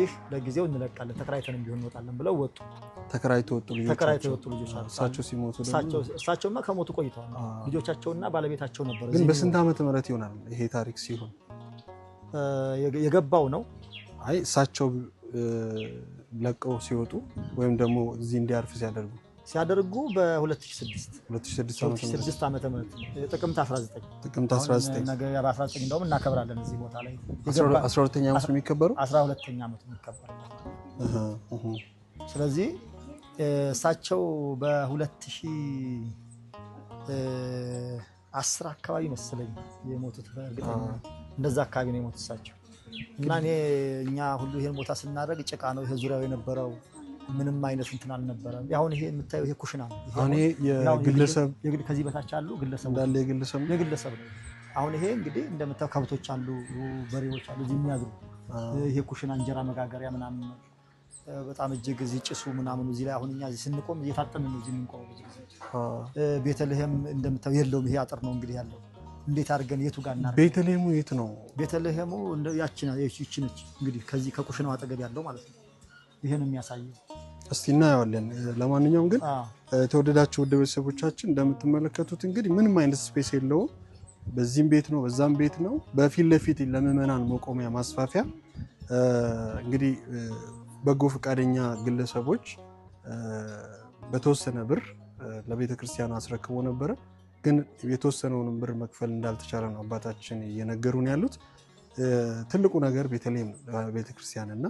ይህ ለጊዜው እንለቃለን ተከራይተንም ቢሆን እንወጣለን ብለው ወጡ ተከራይተው ወጡ ልጆች እሳቸው ሲሞቱ እሳቸውማ ከሞቱ ቆይተዋል ልጆቻቸውና ባለቤታቸው ነበር ግን በስንት ዓመት ምህረት ይሆናል ይሄ ታሪክ ሲሆን የገባው ነው አይ እሳቸው ለቀው ሲወጡ ወይም ደግሞ እዚህ እንዲያርፍ ሲያደርጉ በ2006 ዓመተ ምህረት ጥቅምት 19 ነገ በ19 እንደውም እናከብራለን እዚህ ቦታ ላይ 12ኛ ዓመት ነው የሚከበረው 12ኛ ዓመት ነው የሚከበረው ስለዚህ እሳቸው በ2010 አካባቢ መሰለኝ የሞቱት በእርግጠኛ እንደዛ አካባቢ ነው የሞቱት እሳቸው እና እኛ ሁሉ ይሄን ቦታ ስናደርግ ጭቃ ነው ይሄ ዙሪያው የነበረው ምንም አይነት እንትን አልነበረም ያሁን ይሄ የምታየው ይሄ ኩሽና ነው አሁን ይሄ የግለሰብ ከዚህ በታች አሉ ግለሰብ እንዳለ የግለሰብ ነው አሁን ይሄ እንግዲህ እንደምታየው ከብቶች አሉ በሬዎች አሉ እዚህ የሚያድሩ ይሄ ኩሽና እንጀራ መጋገሪያ ምናምን በጣም እጅግ እዚህ ጭሱ ምናምን እዚህ ላይ አሁን እኛ እዚህ ስንቆም እየታጠምን ነው እዚህ የምንቆመው ቤተልሔም እንደምታየው የለውም ይሄ አጥር ነው እንግዲህ ያለው እንዴት አድርገን የቱ ጋር እናርገ ቤተልሔሙ የት ነው ቤተልሔሙ ያቺና ነች እንግዲህ ከዚህ ከኩሽናው አጠገብ ያለው ማለት ነው ይሄን የሚያሳየው እስቲ እናያለን ለማንኛውም ግን ተወደዳችሁ ወደ ቤተሰቦቻችን እንደምትመለከቱት እንግዲህ ምንም አይነት ስፔስ የለውም በዚህም ቤት ነው በዛም ቤት ነው በፊት ለፊት ለምእመናን መቆሚያ ማስፋፊያ እንግዲህ በጎ ፈቃደኛ ግለሰቦች በተወሰነ ብር ለቤተክርስቲያኑ አስረክቦ ነበር ግን የተወሰነውን ብር መክፈል እንዳልተቻለ ነው አባታችን እየነገሩን ያሉት ትልቁ ነገር ቤተልሔም ቤተክርስቲያንና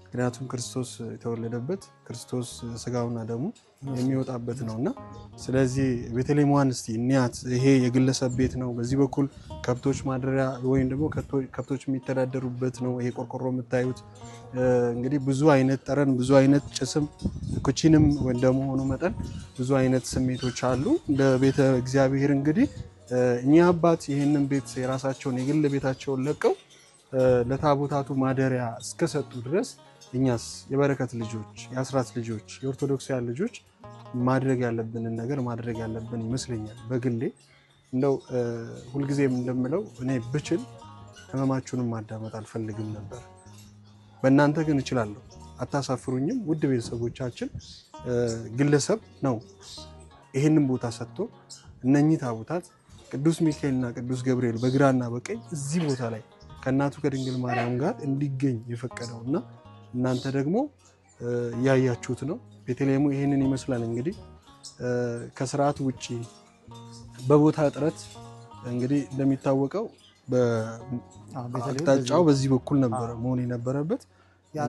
ምክንያቱም ክርስቶስ የተወለደበት ክርስቶስ ስጋውና ደሙ የሚወጣበት ነውና ስለዚህ ቤተልሔም ዋንስቲ እንያት ይሄ የግለሰብ ቤት ነው በዚህ በኩል ከብቶች ማደሪያ ወይም ደግሞ ከብቶች የሚተዳደሩበት ነው ይሄ ቆርቆሮ የምታዩት እንግዲህ ብዙ አይነት ጠረን ብዙ አይነት ጭስም ኩቺንም እንደመሆኑ መጠን ብዙ አይነት ስሜቶች አሉ እንደ ቤተ እግዚአብሔር እንግዲህ እኛ አባት ይሄንን ቤት የራሳቸውን የግል ቤታቸውን ለቀው ለታቦታቱ ማደሪያ እስከሰጡ ድረስ እኛስ የበረከት ልጆች የአስራት ልጆች የኦርቶዶክሳውያን ልጆች ማድረግ ያለብንን ነገር ማድረግ ያለብን ይመስለኛል በግሌ እንደው ሁልጊዜም እንደምለው እኔ ብችል ህመማችሁንም ማዳመጥ አልፈልግም ነበር በእናንተ ግን እችላለሁ አታሳፍሩኝም ውድ ቤተሰቦቻችን ግለሰብ ነው ይሄንን ቦታ ሰጥቶ እነኚህ ታቦታት ቅዱስ ሚካኤልና ቅዱስ ገብርኤል በግራና በቀኝ እዚህ ቦታ ላይ ከእናቱ ከድንግል ማርያም ጋር እንዲገኝ የፈቀደውና እናንተ ደግሞ ያያችሁት ነው ቤተልሔሙ ይሄንን ይመስላል እንግዲህ ከስርዓት ውጪ በቦታ እጥረት እንግዲህ እንደሚታወቀው በአቅጣጫው በዚህ በኩል ነበር መሆን የነበረበት